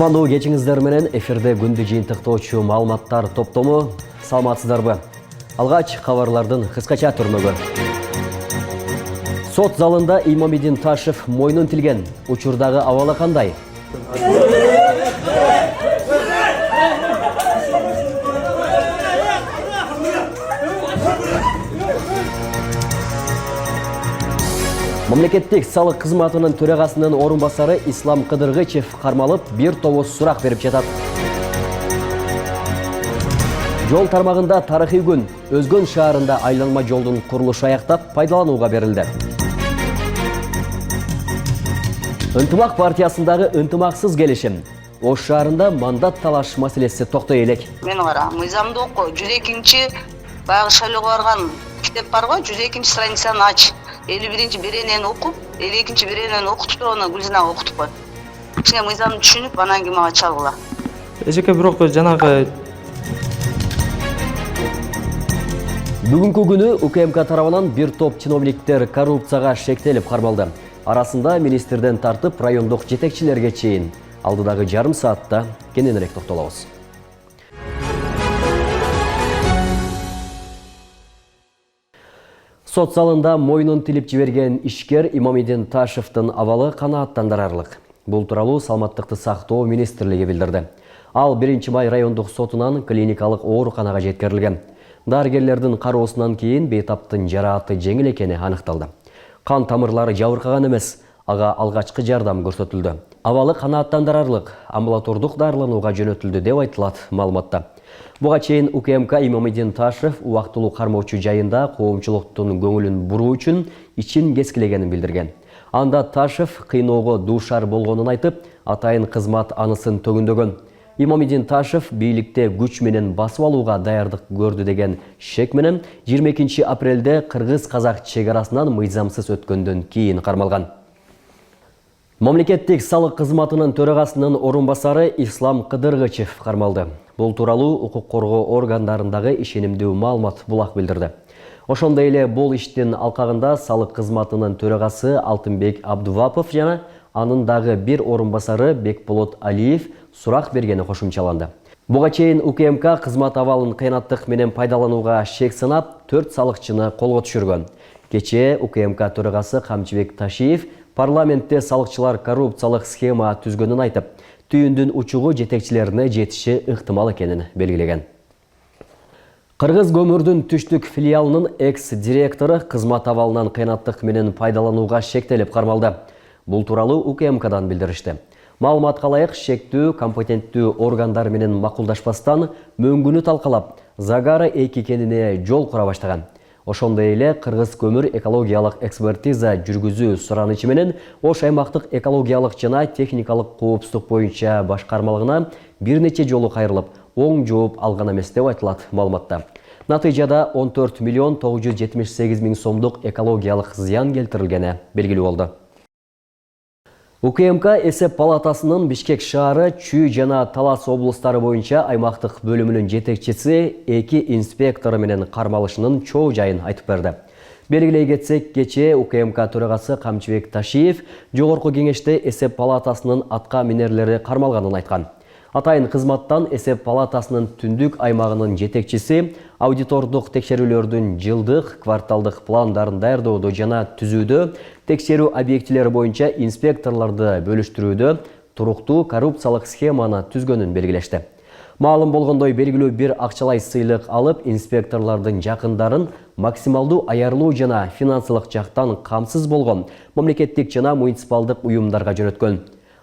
Кутмандуу кечиңиздер менен эфирде күндү жыйынтыктоочу маалыматтар топтому. Саламатсыздарбы? Алгач кабарлардын кыскача түрмөгү. Сот залында Имомидин Ташев мойнун тилген. Учурдагы абалы кандай? Мамлекеттик салык кызматынын төрагасынын орун басары Ислам Кыдыргычев кармалып, бир тобос сурак берип жатат. Жол тармагында тарыхый күн. Өзгөн шаарында айланма жолдун курулушу аяктап, пайдаланууга берилди. Ынтымак партиясындагы ынтымаксыз келишим. Ош шаарында мандат талаш маселеси токтой элек. Мен кара, мыйзамды оку, 102-чи баягы шайлоого барган китеп бар го, 102-чи страницаны ач. 51-чи беренени окуп, 52-чи беренени окутуп туруп, аны Гүлзинага окутуп кой. Кичине мыйзамды түшүнүп, анан кийин мага чалгыла. Эжеке бирок жанагы Бүгүнкү күнү УКМК тарабынан бир топ чиновниктер коррупцияга шектелип кармалды. Арасында министрден тартып райондук жетекчилерге чейин. Алдыдагы жарым саатта кененирээк токтолобуз. Сот залында мойнун тилип жиберген ишкер Имомидин Ташевдин абалы канааттандырарлык. Бул тууралуу Саламаттыкты сактоо министрлиги билдирди. Ал 1-май райондук сотунан клиникалык ооруканага жеткирилген. Дарыгерлердин кароосунан кийин бейтаптын жарааты жеңил экени аныкталды. Кан тамырлары жабыркаган эмес, ага алгачкы жардам көрсөтүлдү. Абалы канааттандырарлык, амбулатордук дарыланууга жөнөтүлдү деп айтылат маалыматта. Буга чейин УКМК Имомидин Ташев убактылуу кармоочу жайында коомчулуктун көңүлүн буруу үчүн ичин кескилегенин билдирген. Анда Ташев кыйноого дуушар болгонун айтып, атайын кызмат анысын төгүндөгөн. Имомидин Ташев бийликте күч менен басып алууга даярдык көрдү деген шек менен 22 апрелде кыргыз-казак чегарасынан мыйзамсыз өткөндөн кийин кармалган. Мамлекеттик салык кызматынын төрагасынын орун басары Ислам Кыдыргычев кармалды. Бул тууралуу укук коргоо органдарындагы ишенимдүү маалымат булак билдирди. Ошондой эле бул иштин алкагында салык кызматынын төрагасы Алтынбек Абдувапов жана анын дагы бир орун басары Бекболот Алиев сурак бергени кошумчаланды. Буга чейин УКМК кызмат абалын кыянаттык менен пайдаланууга шек санап 4 салыкчыны колго түшүргөн. Кечээ УКМК төрагасы Камчыбек Ташиев парламентте салыкчылар коррупциялык схема түзгөнүн айтып, түйүндүн учугу жетекчилерине жетиши ыктымал экенин белгилеген. Кыргыз көмүрдүн түштүк филиалынын экс-директору кызмат абалынан кыянаттык менен пайдаланууга шектелип кармалды. Бул тууралуу УКМКдан билдиришти. Маалыматка ылайык, шектүү компетенттүү органдар менен макулдашпастан мөңгүнү талкалап, Загара 2 кенине жол кура баштаган. Ошондой эле Кыргыз көмүр экологиялык экспертиза жүргүзүү суранычы менен Ош аймактык экологиялык жана техникалык коопсуздук боюнча башкармалыгына бир нече жолу кайрылып, оң жооп алган эмес деп айтылат маалыматта. Натыйжада 14 миллион 978 миң сомдук экологиялык зыян келтирилгени белгилүү болду. УКМК эсеп палатасынын Бишкек шаары, Чүй жана Талас облустары боюнча аймактык бөлүмүнүн жетекчиси 2 инспектору менен кармалышынын чоо жайын айтып берди. Белгилей кетсек, кечээ УКМК төрагасы Камчыбек Ташиев жогорку кеңеште эсеп палатасынын атка минерлери кармалганын айткан. Атайын кызматтан эсеп палатасынын түндүк аймагынын жетекчиси аудитордук текшерүүлөрдүн жылдык, кварталдык пландарын даярдоодо жана түзүүдө, текшерүү объектилери боюнча инспекторлорду бөлүштүрүүдө туруктуу коррупциялык схеманы түзгөнүн белгилешти. Маалым болгондой, белгилүү бир акчалай сыйлык алып, инспекторлордун жакындарын максималдуу аярлуу жана финансылык жактан камсыз болгон мамлекеттик жана муниципалдык уюмдарга жөнөткөн.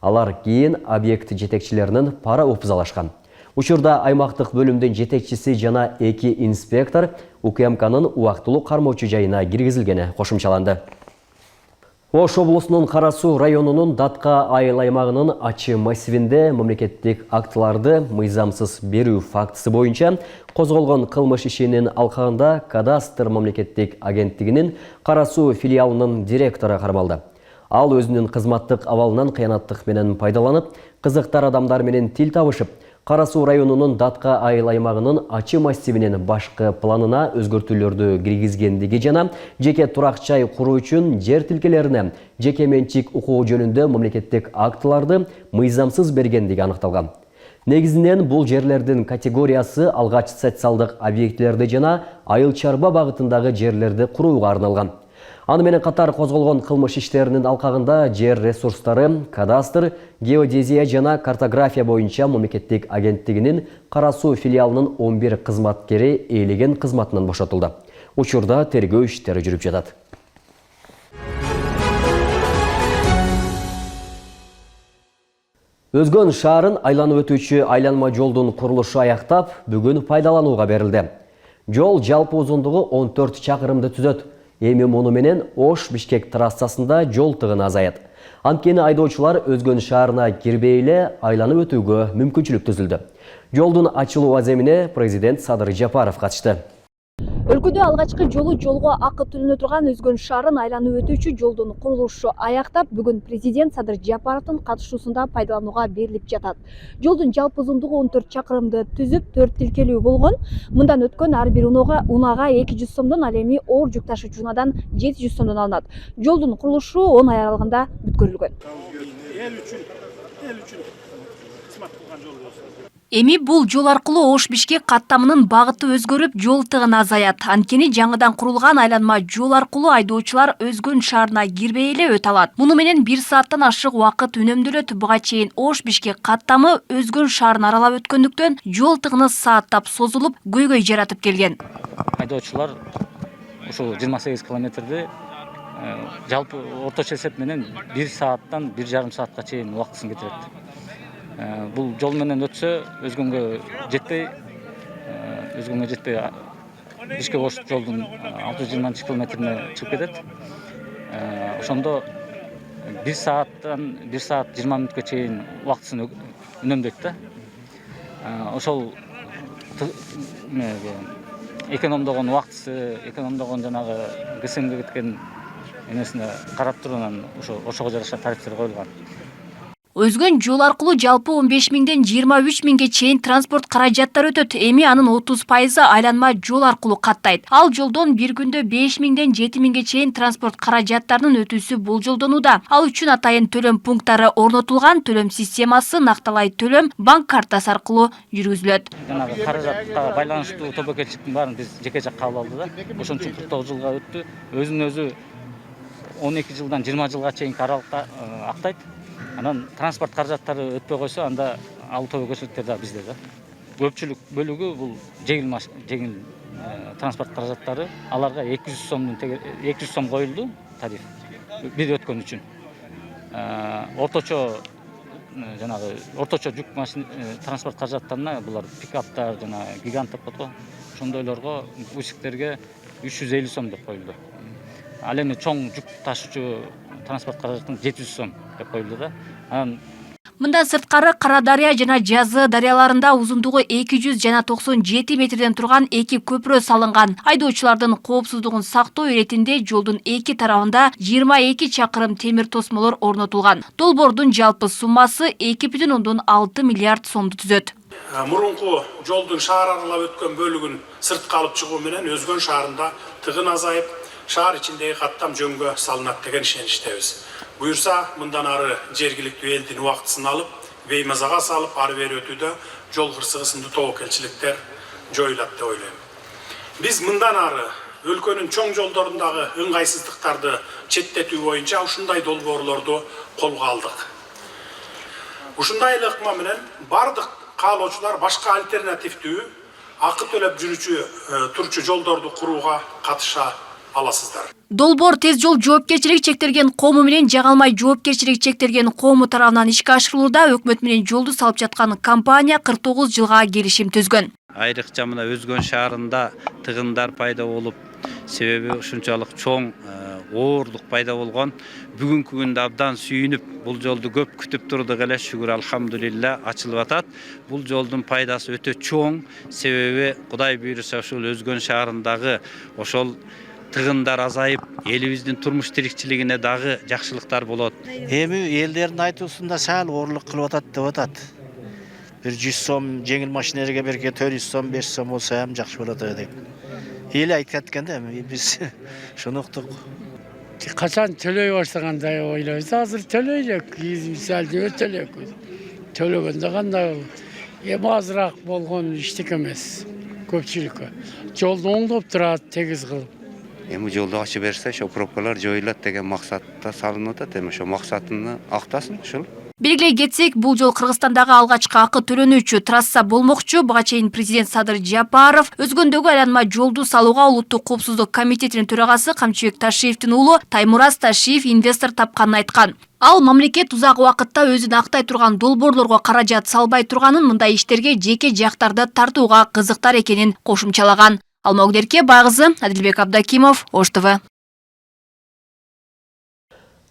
Алар кийин объект жетекчилеринин пара упузалашкан. Учурда аймактык бөлүмдүн жетекчиси жана 2 инспектор УКМКнын убактылуу кармоочу жайына киргизилгени кошумчаланды. Ош облусунун Кара Суу районунун Датка айыл аймагынын Ачы массивинде мамлекеттик актыларды мыйзамсыз берүү фактысы боюнча козголгон кылмыш ишинин алкагында Кадастр мамлекеттик агенттигинин Кара Суу филиалынын директору кармалды. Ал өзүнүн кызматтык абалынан кыянаттык менен пайдаланып, кызыктар адамдар менен тил табышып, Кара Суу районунун Датка айыл аймагынын Ачы массивинин башкы планына өзгөртүүлөрдү киргизгендиги жана жеке турак жай куруу үчүн жер тилкелерине жеке менчик укугу жөнүндө мамлекеттик актыларды мыйзамсыз бергендиги аныкталган. Негизинен бул жерлердин категориясы алгач социалдык объектилерди жана айыл чарба багытындагы жерлерди курууга арналган. Аны менен катар козголгон кылмыш иштеринин алкагында жер ресурстары, кадастр, геодезия жана картография боюнча мамлекеттик агенттигинин Кара Суу филиалынын 11 кызматкери ээлеген кызматынан бошотулду. Учурда тергөө иштери жүрүп жатат. Өзгөн шаарын айланып өтүүчү айланма жолдун курулушу аяктап, бүгүн пайдаланууга берилди. Жол жалпы узундугу 14 чакырымды түзөт. Эми муну менен Ош-Бишкек трассасында жол тыгыны азаят. Анткени айдоочулар Өзгөн шаарына кирбей эле айланып өтүүгө мүмкүнчүлүк түзүлдү. Жолдун ачылуу аземине президент Садыр Жапаров катышты. Өлкөдө алгачкы жолго акы төлөнө турган Өзгөн шаарын айланып өтүүчү жолдун курулушу аяктап, бүгүн президент Садыр Жапаровдун катышуусунда пайдаланууга берилип жатат. Жолдун жалпы узундугу 14 чакырымды түзүп, 4 тилкелүү болгон. Мындан өткөн ар бир унага 200 сомдон, ал эми оор жүк ташуучу унадан 700 сомдон алынат. Жолдун курулушу 10 ай аралыгында бүткөрүлгөн. Эми бул жол аркылуу Ош-Бишкек каттамынын багыты өзгөрүп, жол тыгыны азаят. Анткени жаңыдан курулган айланма жол аркылуу айдоочулар Өзгөн шаарына кирбей эле өтө алат. Муну менен 1 сааттан ашык убакыт үнөмдөлөт. Буга чейин Ош-Бишкек каттамы Өзгөн шаарын аралап өткөндүктөн жол тыгыны сааттап созулуп, көйгөй жаратып келген. Айдоочулар ушул 28 километрди жалпы орточо эсеп менен 1 сааттан 1,5 саатка чейин убактысын кетирет. Бул жол менен өтсө Өзгөнгө жетпей Бишкек Ош жолдун 620 километрине чыгып кетет. Ошондо 1 сааттан 1 саат 20 мүнөткө чейин убактысын үнөмдөйт да. Ошол экономдогон убактысы, экономдогон жанагы ГСМге кеткен эмесине карап турган ошого жараша тарифтер коюлган. Өзгөн жол аркылуу жалпы 15 миңден 23 миңге чейин транспорт каражаттары өтөт. Эми анын 30% айланма жол аркылуу каттайт. Ал жолдон бир күндө 5 миңден 7 миңге чейин транспорт каражаттарынын өтүүсү болжолдонууда. Ал үчүн атайын төлөм пункттары орнотулган, төлөм системасы накталай төлөм банк картасы аркылуу жүргүзүлөт. Жанагы каражатка байланыштуу тобокелчиликтин баарын биз жеке жак кабыл алды да. Ошон үчүн 49 жылга өттү. Өзүн өзү 12 жылдан 20 жылга чейинки аралыкта актайт. Анан транспорт каражаттары өтпөй койсо, анда ал тобокелчиликтер да бизде да. Көпчүлүк бөлүгү бул жеңил транспорт каражаттары, аларга 200 сом коюлду тариф бир өткөн үчүн. Орточо жүк машина транспорт каражаттарына булар пикаптар жана гигант деп коет го. Ошондойлорго усиктерге 350 сом деп коюлду. Ал эми чоң жүк ташуучу транспорт каражатын 700 сом деп коюлду да. Мындан сырткары Кара-Дарыя жана Жазы дарыяларында узундугу 200 жана 97 метрден турган 2 көпүрө салынган. Айдоочулардын коопсуздугун сактоо иретинде жолдун 2 тарабында 22 чакырым темир тосмолор орнотулган. Долбоордун жалпы суммасы 2,6 миллиард сомду түзөт. Мурунку жолдун шаар аралап өткөн бөлүгүн сыртка алып чыгуу менен Өзгөн шаарында тыгын азайып, шаар ичиндеги каттам жөнгө салынат деген ишеничтебиз. Буюрса, мындан ары жергиликтүү элдин убактысын алып, беймазага салып, ары бери өтүүдө жол кырсыгы сындуу тобокелчиликтер жоюлат деп ойлойм. Биз мындан ары өлкөнүн чоң жолдорундагы ыңгайсыздыктарды четтетүү боюнча ушундай долбоорлорду колго алдык. Ушундай эле ыкма менен бардык каалоочулар башка альтернативдүү акы төлөп турчу жолдорду курууга катыша аласыздар. Долбоор тез жол жоопкерчилиги чектелген коому менен Жаңалмай жоопкерчилиги чектелген коому тарабынан ишке ашырылууда. Өкмөт менен жолду салып жаткан компания 49 жылга келишим түзгөн. Айрыкча мына Өзгөн шаарында тыгындар пайда болуп, себеби ушунчалык чоң оорлук пайда болгон. Бүгүнкү күндө абдан сүйүнүп, бул жолду көп күтүп турдук эле, шүгүр алхамдулилла ачылып атат. Бул жолдун пайдасы өтө чоң, себеби Кудай буйруса ушул Өзгөн шаарындагы ошол тыгындар азайып, элибиздин турмуш тирикчилигине дагы жакшылыктар болот. Эми элдердин айтуусунда сал оорлук кылып атат деп атат. bir 100 сом жеңил машинелерге берге 400 сом 500 сом болса ham жакшы болот деп эли айтып кеткен да биз шуну уктук. Kaçan төлөй баштаганда ойлойбуз. Азыр төлөйлөк, мисалы жөө төлөк. Төлөгөндө кандай эми азыраак болгон иштик эмес көпчүлүккө. Жолду оңдоп турат, тегиз кылып. Эми жолду ачып берсе, ошо пробкалар жоюлат деген максатта салынып атат. Эми ошо максатын актасын ушул. Белгилей кетсек, бул жол Кыргызстандагы алгачкы акы төлөнүүчү трасса болмокчу. Буга чейин президент Садыр Жапаров өзгөндөгү айланма жолду салууга Улуттук коопсуздук комитетинин төрагасы Камчыбек Ташиевдин уулу Таймураз Ташиев инвестор тапканын айткан. Ал мамлекет узак убакытта өзүн актай турган долбоорлорго каражат салбай турганын, мындай иштерге жеке жактарды тартууга кызыктар экенин кошумчалаган. Алма Огдерке, Байгызы, Адилбек Абдакимов, Ош ТВ.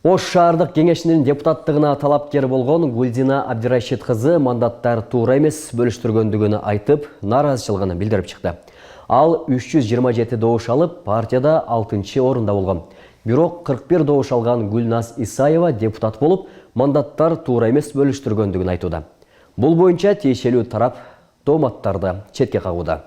Ош шаардык кеңешинин депутаттыгына талапкер болгон Гүлзина Абдирашид кызы мандаттар туура эмес бөлүштүргөндүгүн айтып, нааразычылыгын билдирип чыкты. Ал 327 добуш алып, партияда 6-орунда болгон. Бирок 41 добуш алган Гүлназ Исаева депутат болуп, мандаттар туура эмес бөлүштүргөндүгүн айтууда. Бул боюнча тиешелүү тарап дооматтарды четке кагууда.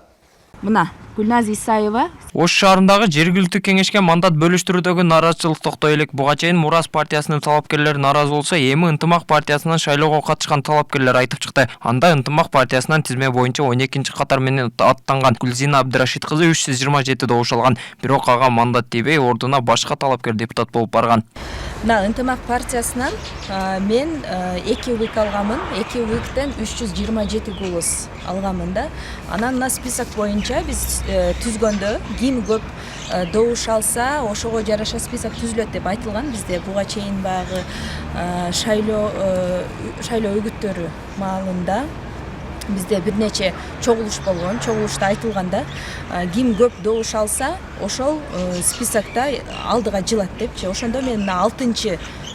Мына Гүлназ Исаева Ош шаарындагы жергиликтүү кеңешке мандат бөлүштүрүүдөгү нааразычылык токтой элек. Буга чейин Мурас партиясынын талапкерлери нааразы болсо, эми Ынтымак партиясынан шайлоого катышкан талапкерлер айтып чыкты. Анда Ынтымак партиясынан тизме боюнча 12-катар менен аттанган Гүлзина Абдирашид кызы 327 добуш алган. Бирок ага мандат тийбей, ордуна башка талапкер депутат болуп барган. мына Ынтымак партиясынан мен 2 уик алганмын. 2 уиктен 327 голос алганмын да. Анан мына список боюнча биз түзгөндө ким көп добуш алса, ошого жараша список түзүлөт деп айтылган. Бизде буга чейин баягы шайлоо үгүттөрү маалында бизде бир нече чогулуш болгон. Чогулушта айтылганда ким көп добуш алса, ошол списокто алдыга жылат депчи. Ошондо мен мына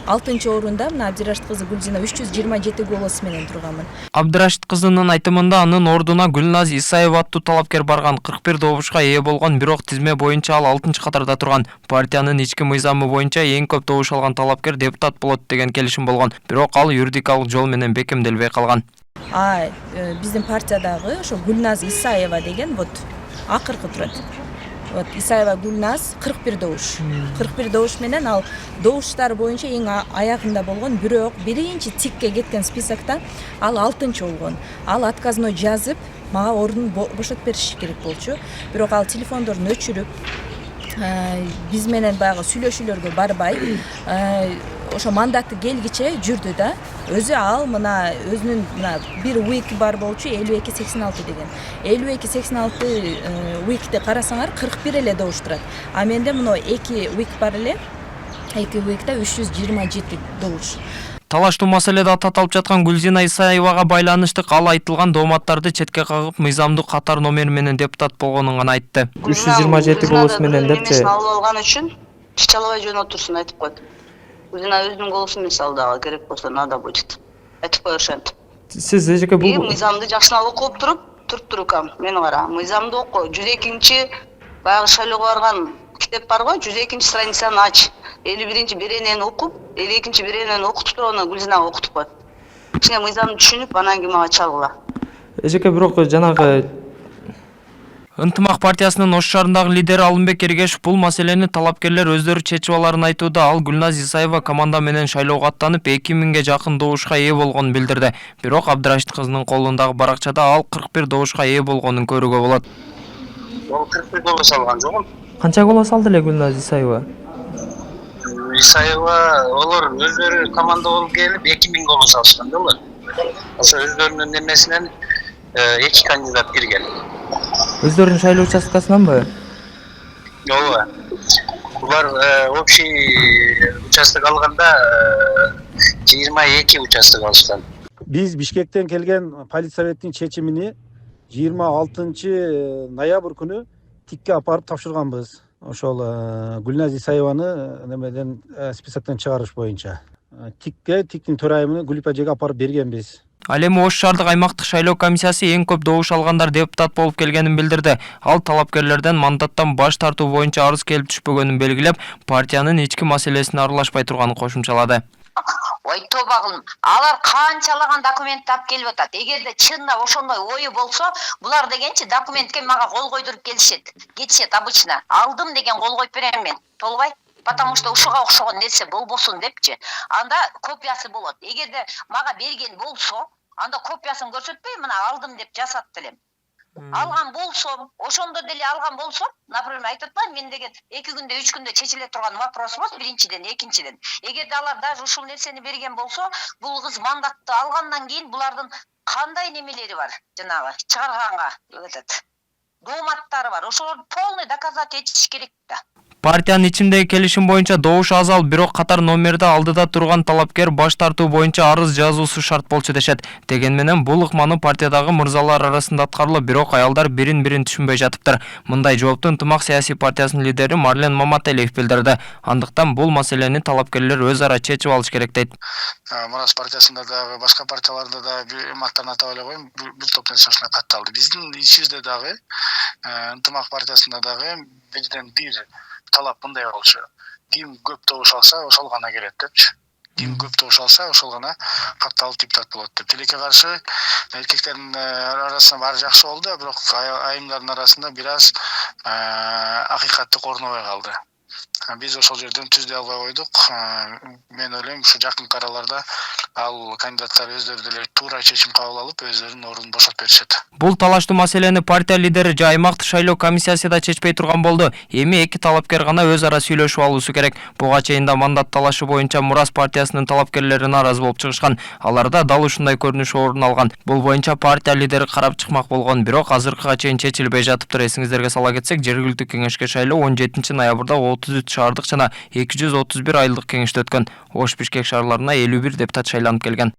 6-чы орунда мына Абдирашид кызы Гүлзина 327 голос менен турганмын. Абдирашид кызынын айтымында анын ордуна Гүлназ Исаева аттуу талапкер барган, 41 добушка ээ болгон, бирок тизме боюнча ал 6-катарда турган. Партиянын ички мыйзамы боюнча эң көп добуш алган талапкер депутат болот деген келишим болгон. Бирок ал юридикалык жол менен бекемделбей калган. Биздин партиядагы ошо Гүлназ Исаева деген акыркы турат. Исаева Гүлназ 41 добуш. 41 добуш менен ал добуштар боюнча эң аягында болгон, бирок биринчи тикке кеткен списокто ал 6-чы болгон. Ал отказной жазып, мага ордун бошотуп бериш керек болчу. Бирок ал телефондорун өчүрүп, биз менен баягы сүйлөшүүлөргө барбай, ошо мандаты келгиче жүрдү да. Өзү ал мына өзүнүн бир уик бар болчу 52-86 деген. 52-86 уикти карасаңар 41 эле добуш турат. А менде мына 2 уик бар эле. 2 уикте 327 добуш. Талаштуу маселеде таталып жаткан Гүлзина Исаевага байланыштык ал айтылган дооматтарды четке кагып, мыйзамдуу катар номер менен депутат болгонун гана айтты. 327 голос менен депчи. Алып алган үчүн чалабай жөнөтүрсүн айтып койду. Гүлзина өзүнүн голосун мисалы дагы керек болсо надо будет. Айтып коер ошентип. Сиз эжеке бул мыйзамды жакшына окуп турупкам. Мени кара, мыйзамды оку. 102-чи баягы шайлоого барган китеп барго, 102-чи страницаны ач. 51-чи беренени окуп, 52-чи беренени окутуп туруп, аны Гүлзинага окутуп кой. Кичине мыйзамды түшүнүп, анан кийин мага чалгыла. эжеке бирок жанагы Ынтымак партиясынын Ош шаарындагы лидери Алымбек Эргешев бул маселени талапкерлер өздөрү чечип аларын айтууда. Ал Гүлназ Исаева команда менен шайлоого аттанып 2000ге жакын добушка ээ болгонун билдирди. Бирок Абдирашид кызынын колундагы баракчада ал 41 добушка ээ болгонун көрүүгө болот. Ол 41 голос алган жокун. Канча голос алды эле Гүлназ Исаева? Исаева олар өздөрү команда болуп келип 2000 голос алышкан да олар. Ошо өздөрүнүн немесинен 2 кандидат кирген. Өздөрүнүн шайлоо участкасынанбы? Ооба. Булар общий участок алганда 22 участок алышкан. Биз Бишкектен келген политсоветтин чечимини 26 ноябрь күнү тикке апарып тапшырганбыз. Ошол Гүлназ Исаеваны немеден списоктон чыгарыш боюнча. Тиктин төрайымын Гүлүп эжеге апарып бергенбиз. Ал эми Ош шаардык аймактык шайлоо комиссиясы эң көп добуш алгандар депутат болуп келгенин билдирди. Ал талапкерлерден мандаттан баш тартуу боюнча арыз келип түшпөгөнүн белгилеп, партиянын ички маселесине аралашпай турганын кошумчалады. Ой тобагылым, алар канчалаган документти алып келип атат. Эгерде чынында ошондой ою болсо, булар дегенчи документке мага кол койдуруп келишет. Кетишет обычно. Алдым деген кол коюп берем мен. Толбай? Потому что ушуга окшогон нерсе болбосун депчи. Анда копиясы болот. Эгерде мага берген болсо, анда копиясын көрсөтпөй, мына алдым деп жасат делем. Алган болсом, ошондо деле алган болсом, например, айтып атпайм, мен деген 2 күндө, 3 күндө чечиле турган вопрос эмес, биринчиден, экинчиден. Эгерде алар даже ушул нерсени берген болсо, бул кыз мандатты алгандан кийин булардын кандай немелери бар, жанагы чыгарганга өтөт. Дооматтары бар. Ошолор полный доказать этиш керек да. Партиянын ичиндеги келишим боюнча добуш азал, бирок катар номерде алдыда турган талапкер баш тартуу боюнча арыз жазуусу шарт болчу дешет. Деген менен бул ыкманы партиядагы мырзалар арасында аткарылып, бирок аялдар бирин-бирин түшүнбөй жатыптыр. Мындай жоопту Ынтымак саясий партиясынын лидери Марлен Маматалиев билдирди. Андыктан бул маселени талапкерлер өз ара чечип алыш керек дейт. Мурас партиясында дагы, башка партияларда да аттарын атап эле коеюн, бир топ нерсе ушуна катталды. Биздин ичибизде дагы, Ынтымак партиясында дагы бирден бир талап мындай болчу. Ким көп добуш алса, ошол гана келет депчи. Ким көп добуш алса, ошол гана катталып депутат болот деп. Тилекке каршы эркектердин арасында баары жакшы болду, бирок айымдардын арасында бир аз акыйкаттык орнобой калды. Биз ошол жерден түздөй албай койдук. Мен ойлойм, ушу жакын араларда ал кандидаттар өздөрү деле туура чечим кабыл алып, өздөрүнүн ордун бошотуп беришет. Бул талаштуу маселени партия лидери же аймактык шайлоо комиссиясы да чечпей турган болду. Эми эки талапкер гана өз ара сүйлөшүп алуусу керек. Буга чейин да мандат талашы боюнча Мурас партиясынын талапкерлери нааразы болуп чыгышкан. Аларда дал ушундай көрүнүш орун алган. Бул боюнча партия лидери карап чыкмак болгон, бирок азыркыга чейин чечилбей жатыптыр. Эсиңиздерге сала кетсек, жергиликтүү кеңешке шайлоо 17-ноябрда 33 шаардык жана 231 айылдык кеңеште өткөн. Ош Бишкек шаарларына 51 депутат шайланып келген.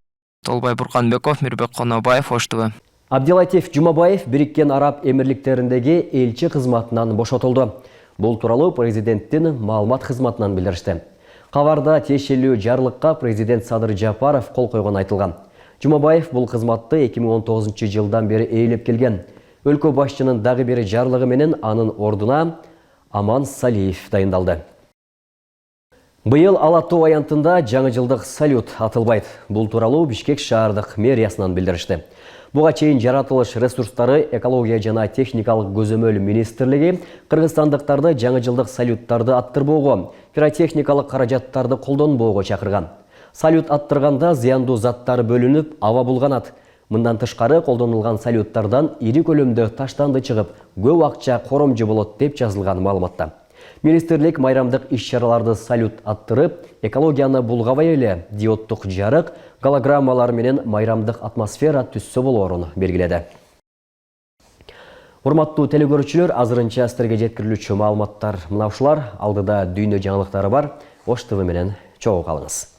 Толбай Бурканбеков, Мирбек Конобаев, Ош ТВ. Абдилатиф Жумабаев Бириккен Араб Эмирликтериндеги элчи кызматынан бошотулду. Бул тууралуу президенттин маалымат кызматынан билдиришти. Кабарда тиешелүү жарлыкка президент Садыр Жапаров кол койгон айтылган. Жумабаев бул кызматты 2019-жылдан бери ээлеп келген. Өлкө башчынын дагы бир жарлыгы менен анын ордуна Аман Салиев дайындалды. Быйыл Ала-Тоо аянтында жаңы жылдык салют атылбайт. Бул тууралуу Бишкек шаардык мэриясынан билдиришти. Буга чейин жаратылыш ресурстары, экология жана техникалык көзөмөл министрлиги кыргызстандыктарды жаңы жылдык салюттарды аттырбоого, пиротехникалык каражаттарды колдонбоого чакырган. Салют аттырганда зыяндуу заттар бөлүнүп, аба булганат. Мындан тышкары колдонулган салюттардан ири көлөмдө таштанды чыгып, көп акча коромжу болот деп жазылган маалыматта. Министрлик майрамдык иш-чараларды салют аттырып, экологияны булгабай эле диоддук жарык, голограммалар менен майрамдык атмосфера түссө болоорун белгиледи. Урматтуу телекөрүүчүлөр, азырынча сиздерге жеткирилүүчү маалыматтар мына ушулар. Алдыда дүйнө жаңылыктары бар. Ош ТВ менен чогуу калыңыз.